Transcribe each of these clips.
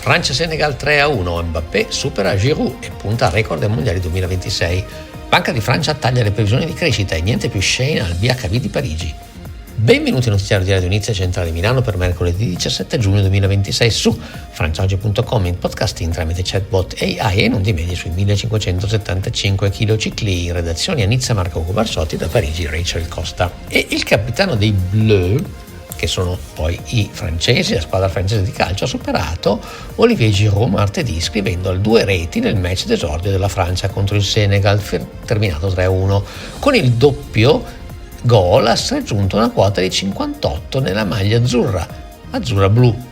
Francia-Senegal 3-1, Mbappé supera Giroud e punta al record dei Mondiali 2026. Banca di Francia taglia le previsioni di crescita e niente più SHEIN al BHB di Parigi. Benvenuti al notiziario di Radio Inizio centrale Milano per mercoledì 17 giugno 2026 su franciaoggi.com, in podcasting tramite chatbot AI e non di media sui 1575 kHz, in redazione a Nizza Marco Cubarsotti, da Parigi Rachel Costa. E il capitano dei Bleus, che sono poi i francesi, la squadra francese di calcio, ha superato Olivier Giroud martedì scrivendo 2 reti nel match d'esordio della Francia contro il Senegal, terminato 3-1. Con il doppio gol ha raggiunto una quota di 58 nella maglia azzurra-blu,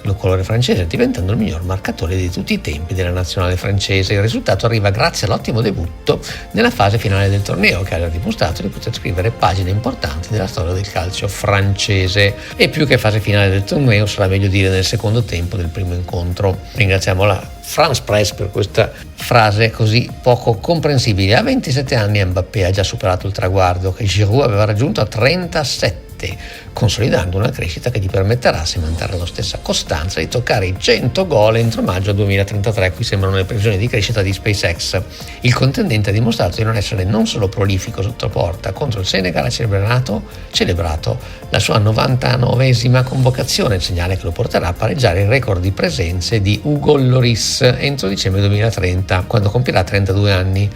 il colore francese, diventando il miglior marcatore di tutti i tempi della nazionale francese. Il risultato arriva grazie all'ottimo debutto nella fase finale del torneo, che ha dimostrato di poter scrivere pagine importanti della storia del calcio francese. E più che fase finale del torneo, sarà meglio dire nel secondo tempo del primo incontro. Ringraziamo la France Press per questa frase così poco comprensibile. A 27 anni Mbappé ha già superato il traguardo che Giroud aveva raggiunto a 37, consolidando una crescita che gli permetterà, se manterrà la stessa costanza, di toccare i 100 gol entro maggio 2033. Qui sembrano le previsioni di crescita di SpaceX. Il contendente ha dimostrato di non essere non solo prolifico sotto porta. Contro il Senegal ha celebrato la sua 99esima convocazione, segnale che lo porterà a pareggiare il record di presenze di Hugo Lloris entro dicembre 2030, quando compirà 32 anni.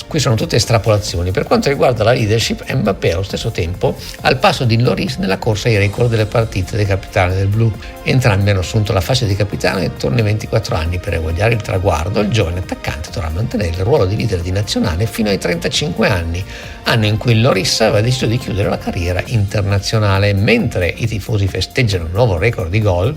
Qui sono tutte estrapolazioni. Per quanto riguarda la leadership, Mbappé allo stesso tempo al passo di Lloris nella corsa ai record delle partite dei capitani del blu. Entrambi hanno assunto la fascia di capitano intorno ai 24 anni. Per eguagliare il traguardo, il giovane attaccante dovrà mantenere il ruolo di leader di nazionale fino ai 35 anni, anno in cui Lloris aveva deciso di chiudere la carriera internazionale. Mentre i tifosi festeggiano il nuovo record di gol,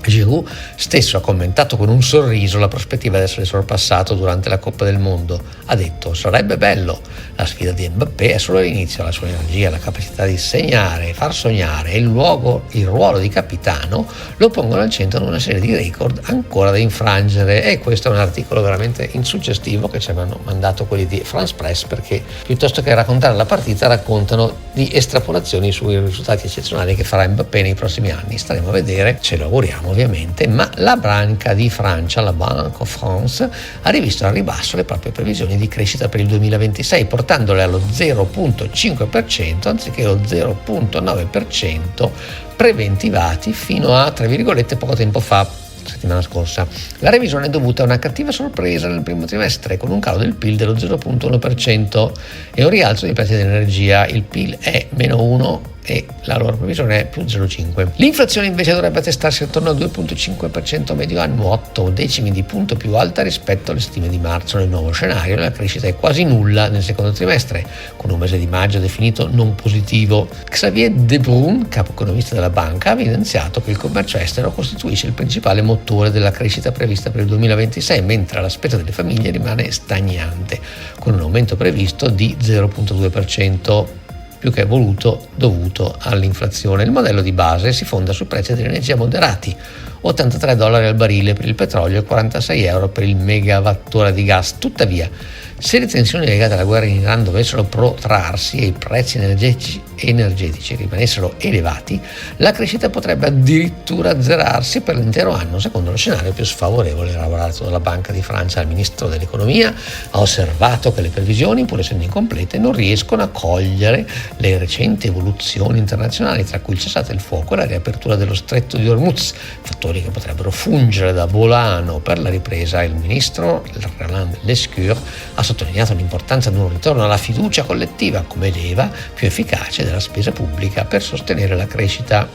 Giroud stesso ha commentato con un sorriso la prospettiva di essere sorpassato durante la Coppa del Mondo. Ha detto: sarebbe bello. La sfida di Mbappé è solo l'inizio. La sua energia, la capacità di segnare, far sognare e il ruolo di capitano lo pongono al centro di una serie di record ancora da infrangere. E questo è un articolo veramente insuggestivo che ci avevano mandato quelli di France Press, perché piuttosto che raccontare la partita raccontano di estrapolazioni sui risultati eccezionali che farà Mbappé nei prossimi anni. Staremo a vedere, ce lo auguriamo ovviamente, ma la Banca di Francia, la Banque de France, ha rivisto al ribasso le proprie previsioni di crescita per il 2026, portandole allo 0,5% anziché lo 0,9% preventivati fino a, tra virgolette, poco tempo fa, settimana scorsa. La revisione è dovuta a una cattiva sorpresa nel primo trimestre, con un calo del PIL dello 0,1% e un rialzo dei prezzi dell'energia. Il PIL è -1 e la loro previsione è più 0,5. L'inflazione invece dovrebbe attestarsi attorno al 2,5% medio annuo, 8 decimi di punto più alta rispetto alle stime di marzo. Nel nuovo scenario la crescita è quasi nulla nel secondo trimestre, con un mese di maggio definito non positivo. Xavier De Brun, capo economista della banca, ha evidenziato che il commercio estero costituisce il principale motore della crescita prevista per il 2026, mentre la spesa delle famiglie rimane stagnante, con un aumento previsto di 0,2%. più che dovuto all'inflazione. Il modello di base si fonda su prezzi dell'energia moderati, $83 al barile per il petrolio e €46 per il megawattora di gas. Tuttavia, se le tensioni legate alla guerra in Iran dovessero protrarsi e i prezzi energetici rimanessero elevati, la crescita potrebbe addirittura azzerarsi per l'intero anno, secondo lo scenario più sfavorevole elaborato dalla Banca di Francia. Il ministro dell'economia ha osservato che le previsioni, pur essendo incomplete, non riescono a cogliere le recenti evoluzioni internazionali, tra cui il cessate il fuoco e la riapertura dello stretto di Hormuz, fattori che potrebbero fungere da volano per la ripresa. Il ministro Roland Lescure ha sottolineato l'importanza di un ritorno alla fiducia collettiva come leva più efficace della spesa pubblica per sostenere la crescita.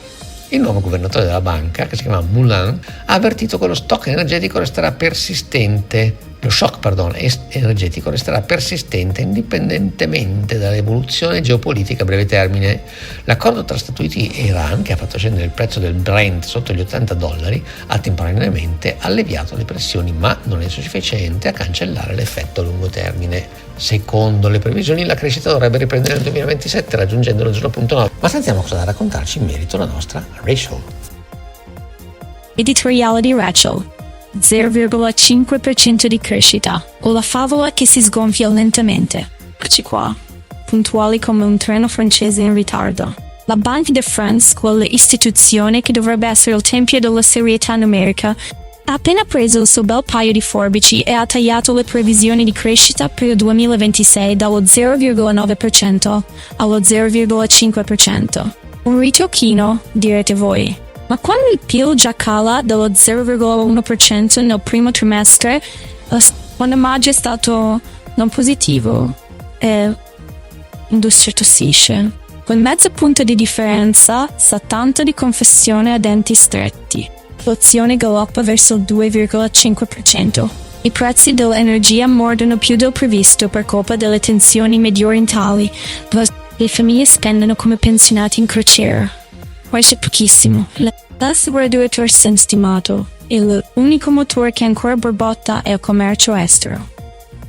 Il nuovo governatore della banca, che si chiama Moulin, ha avvertito che lo shock energetico resterà persistente indipendentemente dall'evoluzione geopolitica a breve termine. L'accordo tra Stati Uniti e Iran, che ha fatto scendere il prezzo del Brent sotto gli $80, ha temporaneamente alleviato le pressioni, ma non è sufficiente a cancellare l'effetto a lungo termine. Secondo le previsioni, la crescita dovrebbe riprendere nel 2027, raggiungendo lo 0,9. Ma sentiamo cosa da a raccontarci in merito la nostra Rachel. Editoriale di Rachel. 0,5% di crescita, o la favola che si sgonfia lentamente. Eccoci qua, puntuali come un treno francese in ritardo. La Banque de France, quella istituzione che dovrebbe essere il tempio della serietà numerica, Ha appena preso il suo bel paio di forbici e ha tagliato le previsioni di crescita per il 2026 dallo 0,9% allo 0,5%. Un ritocchino, direte voi. Ma quando il PIL già cala dello 0,1% nel primo trimestre, quando maggio è stato non positivo e l'industria tossisce. Con mezza punta di differenza, sa tanto di confessione a denti stretti. L'inflazione galoppa verso il 2,5%. I prezzi dell'energia mordono più del previsto per colpa delle tensioni mediorientali. Le famiglie spendono come pensionati in crociera. Quasi pochissimo. L'assicuratore sta stimato. L'unico motore che ancora borbotta è il commercio estero.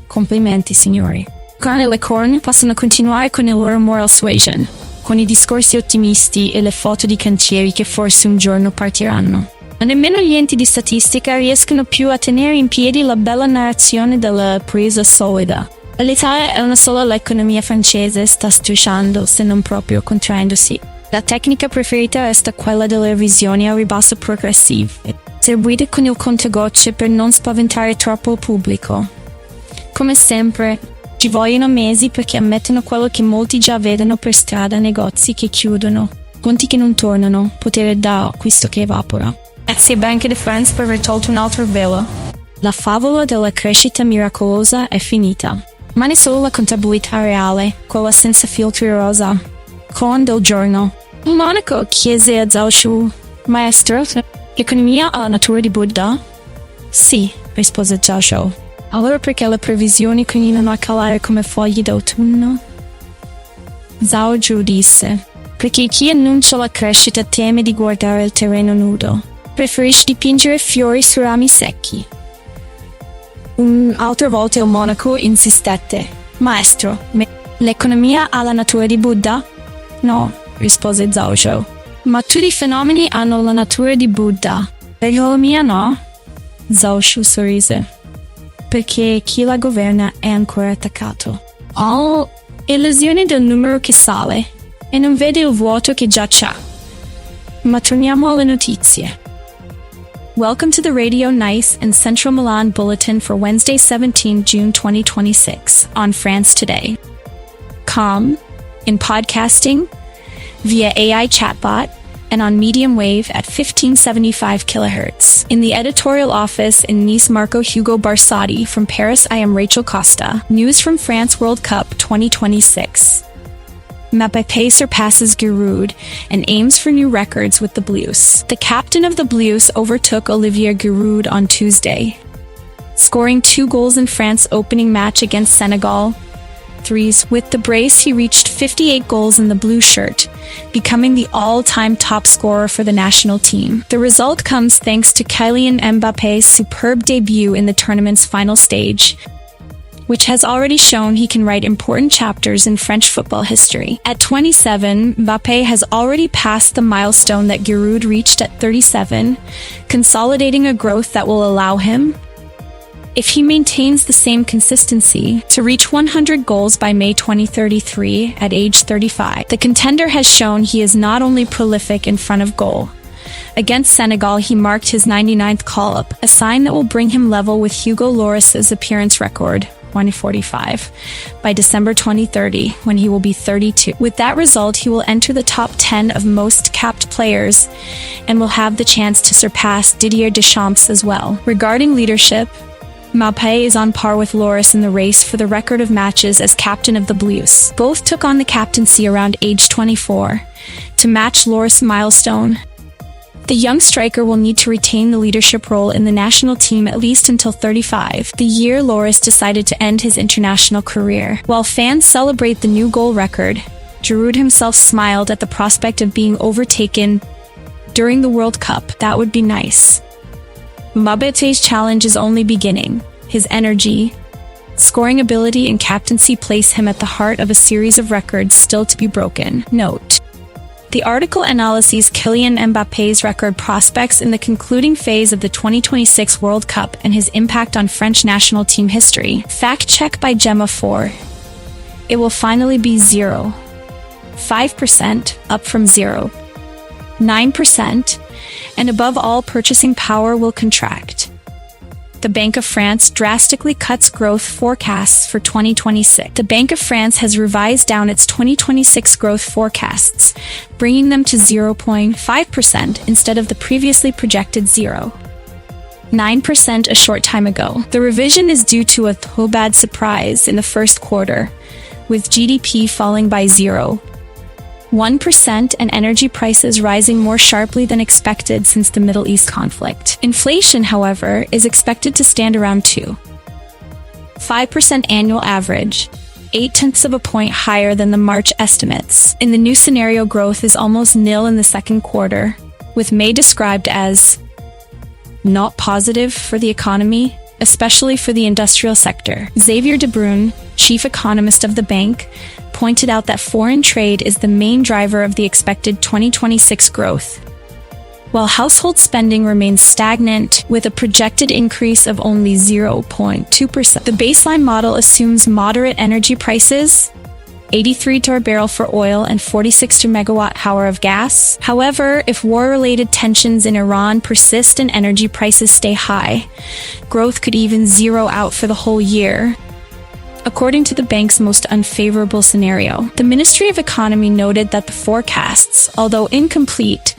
Complimenti, signori. Con le corna possono continuare con il loro moral suasion, con i discorsi ottimisti e le foto di cantieri che forse un giorno partiranno. Ma nemmeno gli enti di statistica riescono più a tenere in piedi la bella narrazione della presa solida. L'Italia è una sola, l'economia francese sta strisciando, se non proprio contraendosi. La tecnica preferita resta quella delle revisioni a ribasso progressive, seguite con il contegocce per non spaventare troppo il pubblico. Come sempre, ci vogliono mesi perché ammettono quello che molti già vedono per strada: negozi che chiudono, conti che non tornano, potere d'acquisto che evapora. Grazie Banca di Francia per aver tolto un altro velo. La favola della crescita miracolosa è finita. Rimane solo la contabilità reale, quella senza filtri rosa. Con del giorno. Il monaco chiese a Zhao Shu: Maestro, l'economia ha la natura di Buddha? Sì, rispose Zhao Shu. Allora perché le previsioni continuano a calare come foglie d'autunno? Zhao Zhu disse: perché chi annuncia la crescita teme di guardare il terreno nudo. Preferisce dipingere fiori su rami secchi. Un'altra volta il monaco insistette: Maestro, l'economia ha la natura di Buddha? No, rispose Zhao Zhou. Ma tutti i fenomeni hanno la natura di Buddha. L'economia no? Zhao Shu sorrise. Perché chi la governa è ancora attaccato. Oh, illusione del numero che sale e non vede il vuoto che già c'ha. Ma torniamo alle notizie. Welcome to the Radio Nice and Central Milan Bulletin for Wednesday, 17 June 2026 on France Today. In podcasting, via AI chatbot, and on medium wave at 1575 kHz. In the editorial office in Nice, Marco Hugo Barsati. From Paris, I am Rachel Costa. News from France World Cup 2026. Mbappé surpasses Giroud and aims for new records with the Blues. The captain of the Blues overtook Olivier Giroud on Tuesday, scoring 2 goals in France's opening match against Senegal. With the brace, he reached 58 goals in the blue shirt, becoming the all-time top scorer for the national team. The result comes thanks to Kylian Mbappe's superb debut in the tournament's final stage, which has already shown he can write important chapters in French football history. At 27, Mbappé has already passed the milestone that Giroud reached at 37, consolidating a growth that will allow him, if he maintains the same consistency, to reach 100 goals by May 2033 at age 35. The contender has shown he is not only prolific in front of goal. Against Senegal, he marked his 99th call-up, a sign that will bring him level with Hugo Lloris's appearance record, 145, by December 2030, when he will be 32. With that result, he will enter the top 10 of most capped players and will have the chance to surpass Didier Deschamps as well. Regarding leadership, Mbappé is on par with Lloris in the race for the record of matches as captain of the Blues. Both took on the captaincy around age 24. To match Lloris' milestone, the young striker will need to retain the leadership role in the national team at least until 35, the year Lloris decided to end his international career. While fans celebrate the new goal record, Giroud himself smiled at the prospect of being overtaken during the World Cup. That would be nice. Mbappe's challenge is only beginning. His energy, scoring ability, and captaincy place him at the heart of a series of records still to be broken. Note: the article analyses Kylian Mbappe's record prospects in the concluding phase of the 2026 World Cup and his impact on French national team history. Fact check by Gemma 4. It will finally be 0. 5%, up from 0. 9%, and above all, purchasing power will contract. the Bank of France drastically cuts growth forecasts for 2026. The Bank of France has revised down its 2026 growth forecasts, bringing them to 0.5% instead of the previously projected 0.9% a short time ago. The revision is due to a bad surprise in the first quarter, with GDP falling by 0.1% and energy prices rising more sharply than expected since the Middle East conflict. Inflation, however, is expected to stand around 2.5% annual average, 0.8 of a point higher than the March estimates. In the new scenario, growth is almost nil in the second quarter, with May described as not positive for the economy, especially for the industrial sector. Xavier de Bruyne, chief economist of the bank, pointed out that foreign trade is the main driver of the expected 2026 growth, while household spending remains stagnant with a projected increase of only 0.2%. The baseline model assumes moderate energy prices, $83 per barrel for oil and $46 per megawatt hour of gas. However, if war-related tensions in Iran persist and energy prices stay high, growth could even zero out for the whole year, according to the bank's most unfavorable scenario. The Ministry of Economy noted that the forecasts, although incomplete,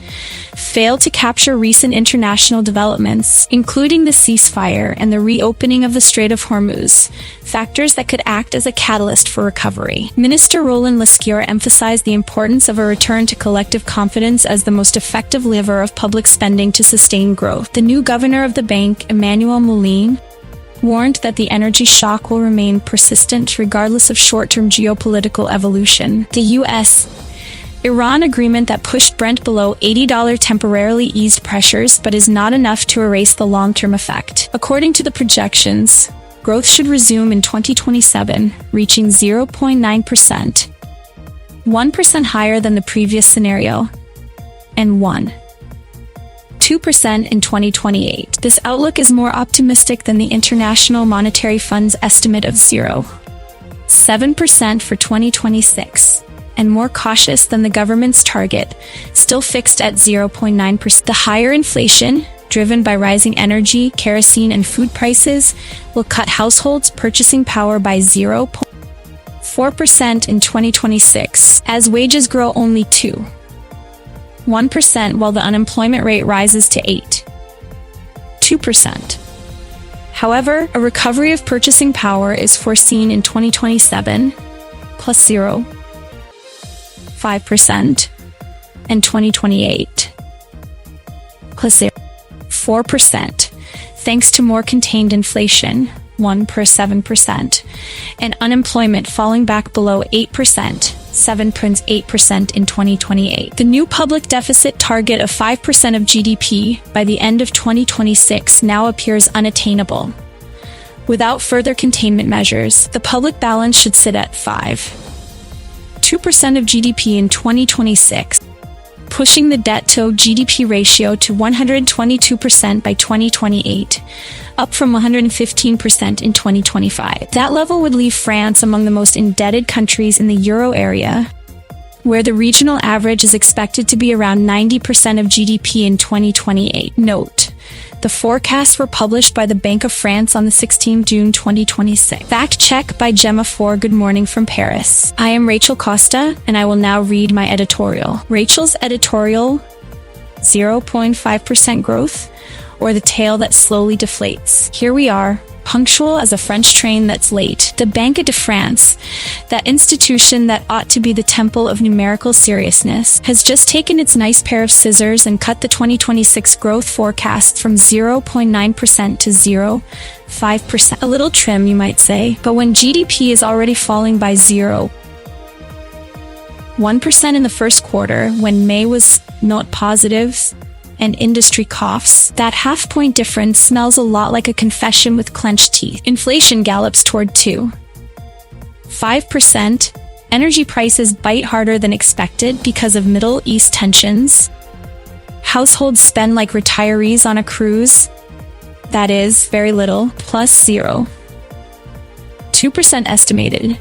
failed to capture recent international developments, including the ceasefire and the reopening of the Strait of Hormuz, factors that could act as a catalyst for recovery. Minister Roland Lescure emphasized the importance of a return to collective confidence as the most effective lever of public spending to sustain growth. The new governor of the bank, Emmanuel Moulin, warned that the energy shock will remain persistent regardless of short-term geopolitical evolution. The U.S.-Iran agreement that pushed Brent below $80 temporarily eased pressures, but is not enough to erase the long-term effect. According to the projections, growth should resume in 2027, reaching 0.9%, 1% higher than the previous scenario, and 2% in 2028. This outlook is more optimistic than the International Monetary Fund's estimate of 0.7% for 2026, and more cautious than the government's target, still fixed at 0.9%. The higher inflation, driven by rising energy, kerosene, and food prices, will cut households' purchasing power by 0.4% in 2026, as wages grow only 1%, while the unemployment rate rises to 2%. However, a recovery of purchasing power is foreseen in 2027, plus 0.5%, and 2028, plus 4%, thanks to more contained inflation, 1.7%, and unemployment falling back below 8%, 7.8% in 2028. The new public deficit target of 5% of GDP by the end of 2026 now appears unattainable. Without further containment measures, the public balance should sit at 2% of GDP in 2026, pushing the debt-to-GDP ratio to 122% by 2028, up from 115% in 2025. That level would leave France among the most indebted countries in the euro area, where the regional average is expected to be around 90% of GDP in 2028. Note: the forecasts were published by the Bank of France on the 16th June 2026. Fact check by Gemma 4. Good morning from Paris. I am Rachel Costa, and I will now read my editorial. Rachel's editorial: 0.5% growth, or the tail that slowly deflates. Here we are, punctual as a French train that's late. The Banque de France, that institution that ought to be the temple of numerical seriousness, has just taken its nice pair of scissors and cut the 2026 growth forecast from 0.9% to 0.5%. A little trim, you might say, but when GDP is already falling by 0.1% in the first quarter, when May was not positive, and industry coughs, that half-point difference smells a lot like a confession with clenched teeth. Inflation gallops toward 5%. Energy prices bite harder than expected because of Middle East tensions. Households spend like retirees on a cruise. That is, very little, plus 2% estimated.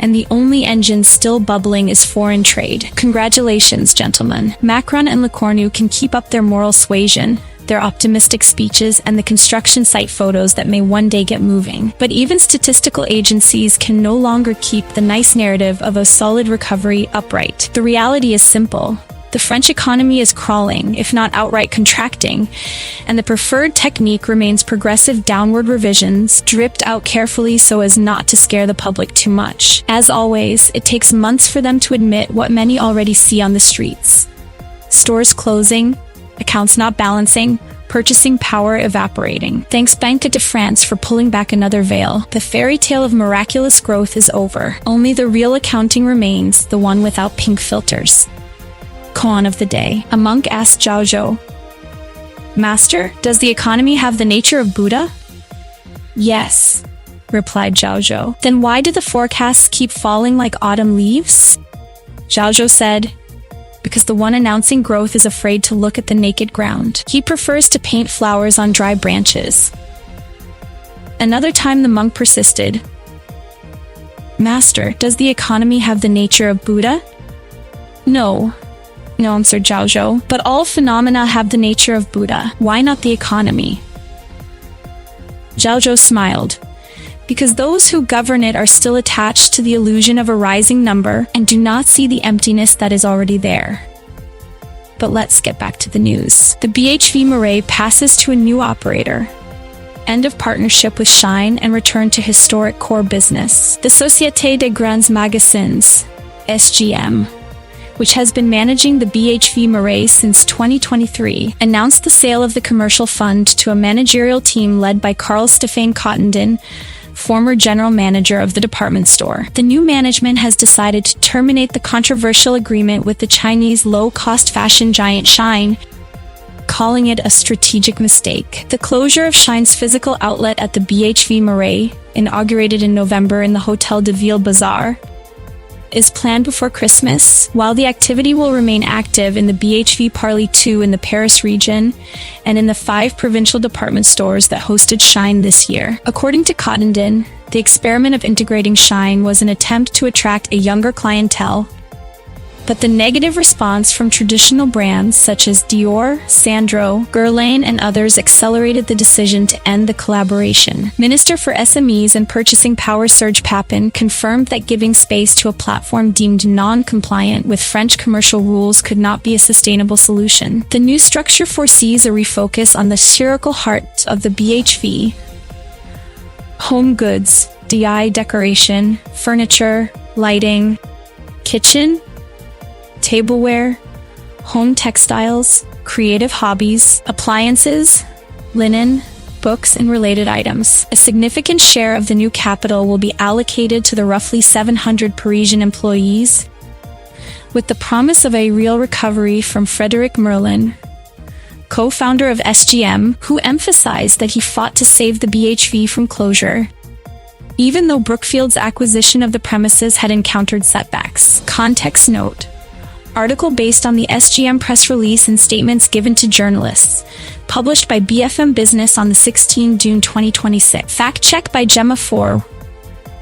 And the only engine still bubbling is foreign trade. Congratulations, gentlemen. Macron and Lecornu can keep up their moral suasion. their optimistic speeches, and the construction site photos that may one day get moving. But even statistical agencies can no longer keep the nice narrative of a solid recovery upright. The reality is simple. The French economy is crawling, if not outright contracting, and the preferred technique remains progressive downward revisions, dripped out carefully so as not to scare the public too much. As always, it takes months for them to admit what many already see on the streets. Stores closing, accounts not balancing, purchasing power evaporating. Thanks Banca di France for pulling back another veil. The fairy tale of miraculous growth is over. Only the real accounting remains, the one without pink filters. Koan of the day. A monk asked Zhao Zhou, "Master, does the economy have the nature of Buddha?" "Yes," replied Zhao Zhou. "Then why do the forecasts keep falling like autumn leaves?" Zhao Zhou said, "Because the one announcing growth is afraid to look at the naked ground. He prefers to paint flowers on dry branches." Another time the monk persisted, "Master, does the economy have the nature of Buddha?" No, answered Zhao Zhou, "but all phenomena have the nature of Buddha. Why not the economy?" Zhao Zhou smiled. "Because those who govern it are still attached to the illusion of a rising number and do not see the emptiness that is already there." But let's get back to the news. The BHV Marais passes to a new operator. End of partnership with SHEIN and return to historic core business. The Société des Grands Magasins, SGM, which has been managing the BHV Marais since 2023, announced the sale of the commercial fund to a managerial team led by Karl Stefan Cottenden, former general manager of the department store. The new management has decided to terminate the controversial agreement with the Chinese low-cost fashion giant SHEIN, calling it a strategic mistake. The closure of SHEIN's physical outlet at the BHV Marais, inaugurated in November in the Hôtel de Ville Bazaar, is planned before Christmas, while the activity will remain active in the BHV Paris 2 in the Paris region and in the 5 provincial department stores that hosted SHEIN this year. According to Cottenden, the experiment of integrating SHEIN was an attempt to attract a younger clientele, but the negative response from traditional brands such as Dior, Sandro, Guerlain, and others accelerated the decision to end the collaboration. Minister for SMEs and Purchasing Power Serge Papin confirmed that giving space to a platform deemed non-compliant with French commercial rules could not be a sustainable solution. The new structure foresees a refocus on the spherical heart of the BHV: home goods, DI decoration, furniture, lighting, kitchen, tableware, home textiles, creative hobbies, appliances, linen, books, and related items. A significant share of the new capital will be allocated to the roughly 700 Parisian employees, with the promise of a real recovery from Frédéric Merlin, co-founder of SGM, who emphasized that he fought to save the BHV from closure, even though Brookfield's acquisition of the premises had encountered setbacks. Context note: article based on the SGM press release and statements given to journalists, published by BFM Business on the 16th June 2026. Fact check by Gemma 4.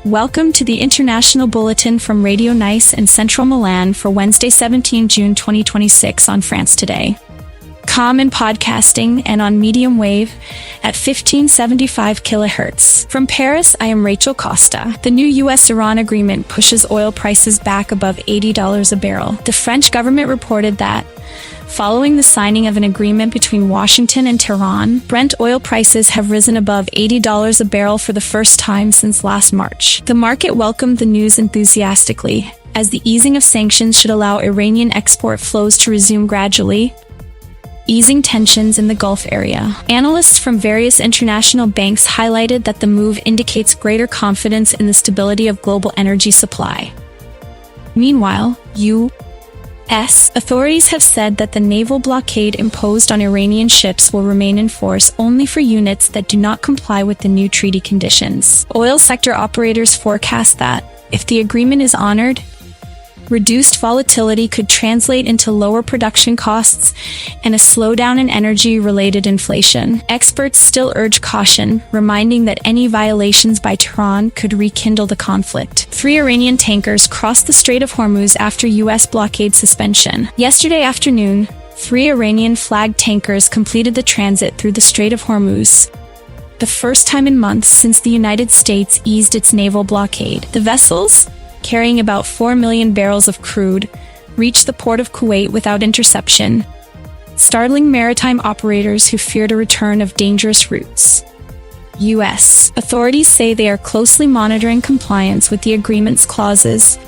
Welcome to the International Bulletin from Radio Nice and Central Milan for Wednesday 17 June 2026 on France Today. Com in podcasting and on medium wave at 1575 kHz. From Paris, I am Rachel Costa. The new U.S.-Iran agreement pushes oil prices back above $80 a barrel. The French government reported that, following the signing of an agreement between Washington and Tehran, Brent oil prices have risen above $80 a barrel for the first time since last March. The market welcomed the news enthusiastically, as the easing of sanctions should allow Iranian export flows to resume gradually, easing tensions in the Gulf area. Analysts from various international banks highlighted that the move indicates greater confidence in the stability of global energy supply. Meanwhile, U.S. authorities have said that the naval blockade imposed on Iranian ships will remain in force only for units that do not comply with the new treaty conditions. Oil sector operators forecast that, if the agreement is honored, reduced volatility could translate into lower production costs and a slowdown in energy-related inflation. Experts still urge caution, reminding that any violations by Tehran could rekindle the conflict. 3 Iranian tankers crossed the Strait of Hormuz after U.S. blockade suspension. Yesterday afternoon, 3 Iranian-flagged tankers completed the transit through the Strait of Hormuz, the first time in months since the United States eased its naval blockade. The vessels, carrying about 4 million barrels of crude, reached the port of Kuwait without interception, startling maritime operators who feared a return of dangerous routes. U.S. authorities say they are closely monitoring compliance with the agreement's clauses,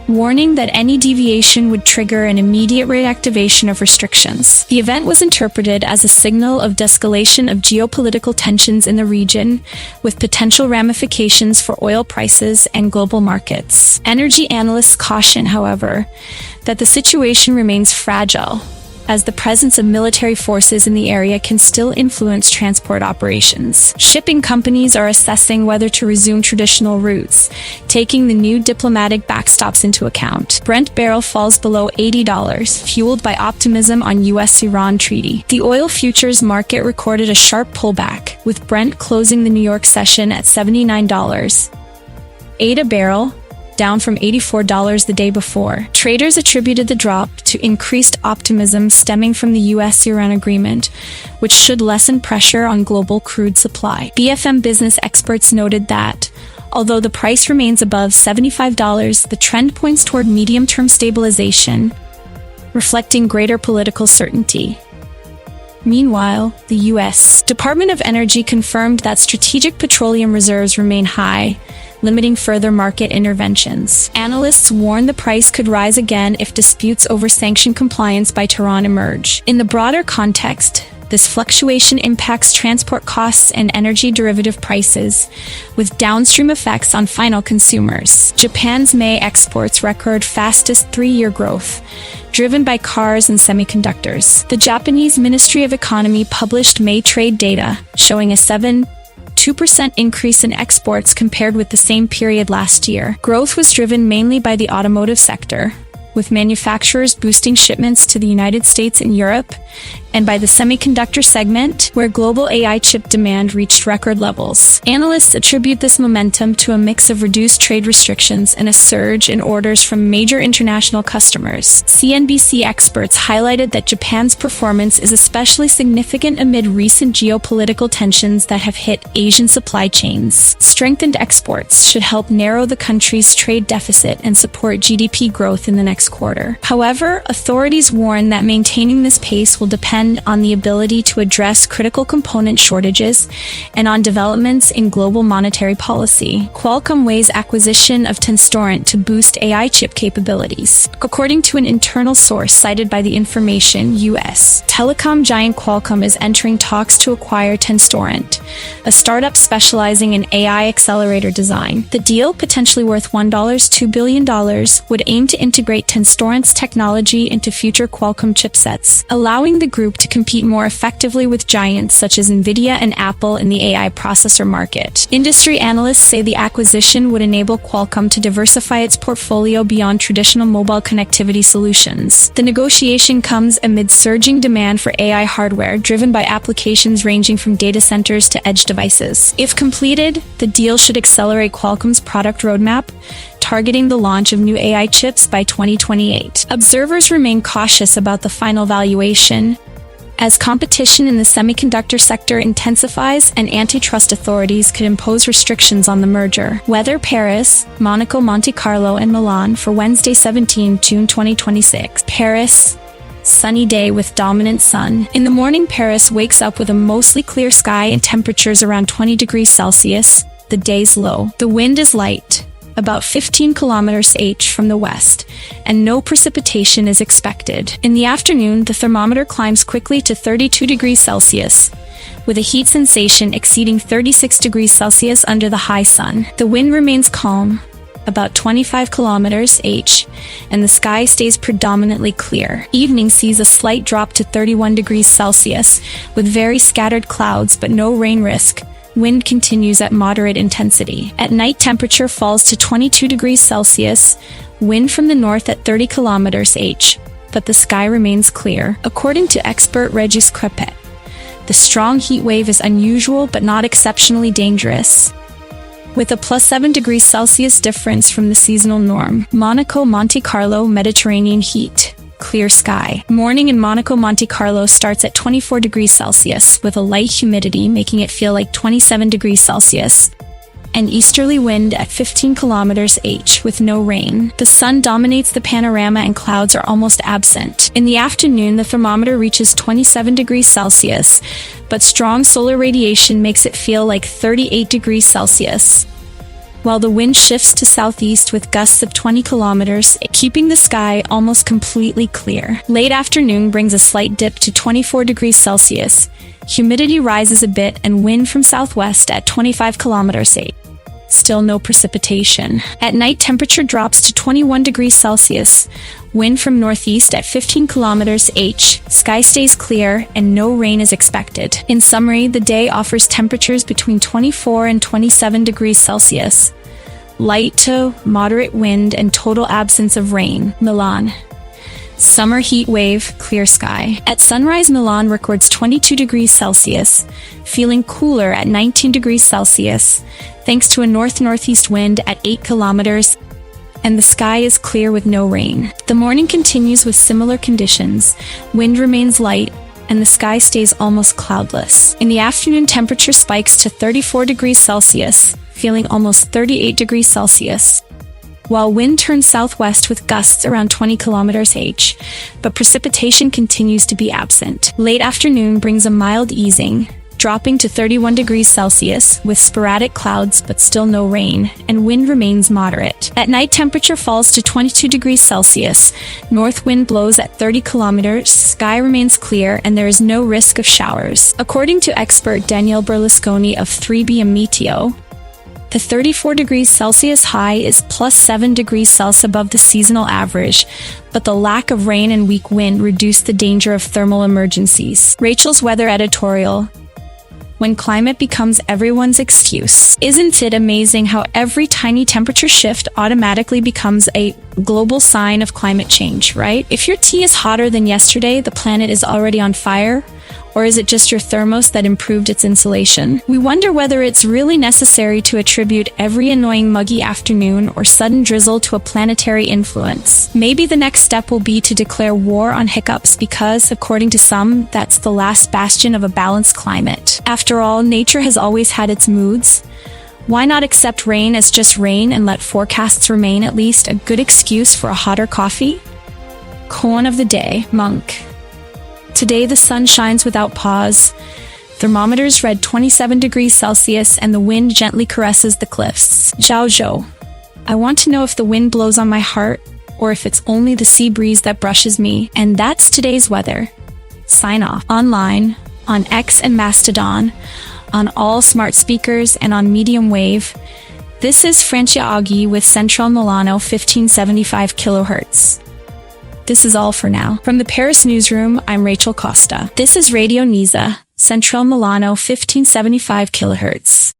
warning that any deviation would trigger an immediate reactivation of restrictions. The event was interpreted as a signal of de-escalation of geopolitical tensions in the region, with potential ramifications for oil prices and global markets. Energy analysts caution, however, that the situation remains fragile, as the presence of military forces in the area can still influence transport operations. Shipping companies are assessing whether to resume traditional routes, taking the new diplomatic backstops into account. Brent barrel falls below $80, fueled by optimism on U.S.-Iran treaty. The oil futures market recorded a sharp pullback, with Brent closing the New York session at $79.08 a barrel, down from $84 the day before. Traders attributed the drop to increased optimism stemming from the U.S.-Iran agreement, which should lessen pressure on global crude supply. BFM business experts noted that, although the price remains above $75, the trend points toward medium-term stabilization, reflecting greater political certainty. Meanwhile, the U.S. Department of Energy confirmed that strategic petroleum reserves remain high, limiting further market interventions. Analysts warn the price could rise again if disputes over sanction compliance by Tehran emerge. In the broader context, this fluctuation impacts transport costs and energy derivative prices, with downstream effects on final consumers. Japan's May exports record fastest 3-year growth, driven by cars and semiconductors. The Japanese Ministry of Economy published May trade data, showing a 2% increase in exports compared with the same period last year. Growth was driven mainly by the automotive sector, with manufacturers boosting shipments to the United States and Europe, and by the semiconductor segment, where global AI chip demand reached record levels. Analysts attribute this momentum to a mix of reduced trade restrictions and a surge in orders from major international customers. CNBC experts highlighted that Japan's performance is especially significant amid recent geopolitical tensions that have hit Asian supply chains. Strengthened exports should help narrow the country's trade deficit and support GDP growth in the next quarter. However, authorities warn that maintaining this pace will depend on the ability to address critical component shortages and on developments in global monetary policy. Qualcomm weighs acquisition of Tenstorrent to boost AI chip capabilities. According to an internal source cited by the Information, U.S. telecom giant Qualcomm is entering talks to acquire Tenstorrent, a startup specializing in AI accelerator design. The deal, potentially worth $2 billion, would aim to integrate Tenstorrent's technology into future Qualcomm chipsets, allowing the group to compete more effectively with giants such as Nvidia and Apple in the AI processor market. Industry analysts say the acquisition would enable Qualcomm to diversify its portfolio beyond traditional mobile connectivity solutions. The negotiation comes amid surging demand for AI hardware driven by applications ranging from data centers to edge devices. If completed, the deal should accelerate Qualcomm's product roadmap, targeting the launch of new AI chips by 2028. Observers remain cautious about the final valuation, as competition in the semiconductor sector intensifies and antitrust authorities could impose restrictions on the merger. Weather: Paris, Monaco, Monte Carlo, and Milan for Wednesday, 17 June 2026. Paris, sunny day with dominant sun. In the morning, Paris wakes up with a mostly clear sky and temperatures around 20 degrees Celsius. The day's low. The wind is light, about 15 km/h from the west, and no precipitation is expected. In the afternoon, the thermometer climbs quickly to 32 degrees Celsius, with a heat sensation exceeding 36 degrees Celsius under the high sun. The wind remains calm, about 25 km/h, and the sky stays predominantly clear. Evening sees a slight drop to 31 degrees Celsius, with very scattered clouds but no rain risk. Wind continues at moderate intensity. At night, temperature falls to 22 degrees Celsius, wind from the north at 30 km/h, but the sky remains clear. According to expert Regis Crepet, the strong heat wave is unusual but not exceptionally dangerous, with a +7 degrees Celsius difference from the seasonal norm. Monaco, Monte Carlo, Mediterranean heat. clear sky. Morning in Monaco, Monte Carlo starts at 24 degrees Celsius with a light humidity making it feel like 27 degrees Celsius. An easterly wind at 15 kilometers h with no rain. The sun dominates the panorama and clouds are almost absent. In the afternoon, the thermometer reaches 27 degrees Celsius, but strong solar radiation makes it feel like 38 degrees Celsius. While the wind shifts to southeast with gusts of 20 kilometers, keeping the sky almost completely clear. Late afternoon brings a slight dip to 24 degrees Celsius. Humidity rises a bit and wind from southwest at 25 kilometers h. Still no precipitation. At night, temperature drops to 21 degrees Celsius. Wind from northeast at 15 kilometers h. Sky stays clear and no rain is expected. In summary, the day offers temperatures between 24 and 27 degrees Celsius. Light to moderate wind and total absence of rain. Milan. Summer heat wave, clear sky. At sunrise, Milan records 22 degrees Celsius, feeling cooler at 19 degrees Celsius, thanks to a north-northeast wind at 8 kilometers, and the sky is clear with no rain. The morning continues with similar conditions. Wind remains light, and the sky stays almost cloudless. In the afternoon, temperature spikes to 34 degrees Celsius, feeling almost 38 degrees Celsius, while wind turns southwest with gusts around 20 kilometers h, but precipitation continues to be absent. Late afternoon brings a mild easing, dropping to 31 degrees Celsius with sporadic clouds but still no rain, and wind remains moderate. At night, temperature falls to 22 degrees Celsius. North wind blows at 30 kilometers, sky remains clear, and there is no risk of showers. According to expert Daniele Berlusconi of 3BM Meteo, the 34 degrees Celsius high is plus 7 degrees Celsius above the seasonal average, but the lack of rain and weak wind reduce the danger of thermal emergencies. Rachel's weather editorial: when climate becomes everyone's excuse. Isn't it amazing how every tiny temperature shift automatically becomes a global sign of climate change, right? If your tea is hotter than yesterday, the planet is already on fire. Or is it just your thermos that improved its insulation? We wonder whether it's really necessary to attribute every annoying muggy afternoon or sudden drizzle to a planetary influence. Maybe the next step will be to declare war on hiccups because, according to some, that's the last bastion of a balanced climate. After all, nature has always had its moods. Why not accept rain as just rain and let forecasts remain at least a good excuse for a hotter coffee? Koan of the day, monk. Today the sun shines without pause. Thermometers read 27 degrees Celsius and the wind gently caresses the cliffs. Zhao Zhou. I want to know if the wind blows on my heart or if it's only the sea breeze that brushes me. And that's today's weather. Sign off. Online, on X and Mastodon, on all smart speakers and on medium wave. This is Francia-Senegal with Central Milano 1575 kHz. This is all for now. From the Paris newsroom, I'm Rachel Costa. This is Radio Niza, Central Milano 1575 kHz.